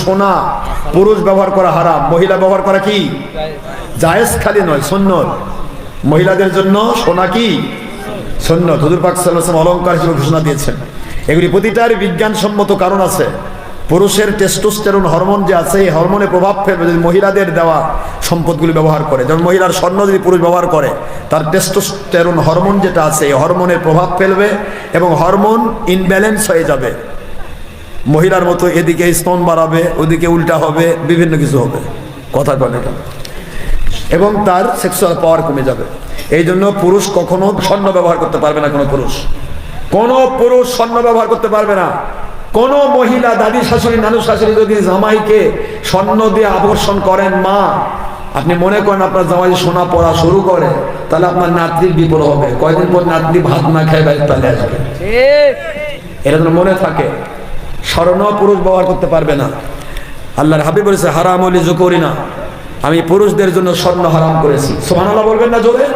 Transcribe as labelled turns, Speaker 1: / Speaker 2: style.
Speaker 1: সোনা পুরুষ ব্যবহার করা হারাম, মহিলা ব্যবহার করা কি জায়েজ, খালি নয় সুন্নত। মহিলাদের জন্য সোনা কি সুন্নত। হুজুর পাক সাল্লাল্লাহু আলাইহি ওয়াসাল্লাম অলংকার হিসেবে ঘোষণা দিয়েছেন। এগুলি প্রতিটার বিজ্ঞানসম্মত কারণ আছে। পুরুষের টেস্টোস্টেরন হরমোন যে আছে, এই হরমোনে প্রভাব ফেলবে যদি মহিলাদের দেওয়া সম্পদগুলি ব্যবহার করে। যেমন মহিলার স্বর্ণ যদি পুরুষ ব্যবহার করে, তার টেস্টোস্টেরন হরমোন যেটা আছে এই হরমোনের প্রভাব ফেলবে এবং হরমোন ইনব্যালেন্স হয়ে যাবে। মহিলার মতো এদিকে স্তন বাড়াবে, ওদিকে উল্টা হবে, বিভিন্ন কিছু হবে, কথা বলে না, এবং তার সেক্সুয়াল পাওয়ার কমে যাবে। এই জন্য পুরুষ কখনো স্বর্ণ ব্যবহার করতে পারবে না। কোনো পুরুষ স্বর্ণ ব্যবহার করতে পারবে না। কোন মহিলা, দাদি শাশুড়ি, নানু শাশুড়ি যদি জামাইকে স্বর্ণ দিয়ে আকর্ষণ করেন, মা আপনি মনে করেন আপনার জামাই সোনা পরা শুরু করে, তাহলে আপনার নাতনির বিপদ হবে। কয়দিন পর নাতনি ভাত না খায় বাইরে তালে আসবে। এটা যেন মনে থাকে। স্বর্ণ পুরুষ ব্যবহার করতে পারবে না। আল্লাহর হাবিব বলেছে হারাম হলি যুকরিনা, আমি পুরুষদের জন্য স্বর্ণ হারাম করেছি। সুবহানাল্লাহ বলবেন না জোরে?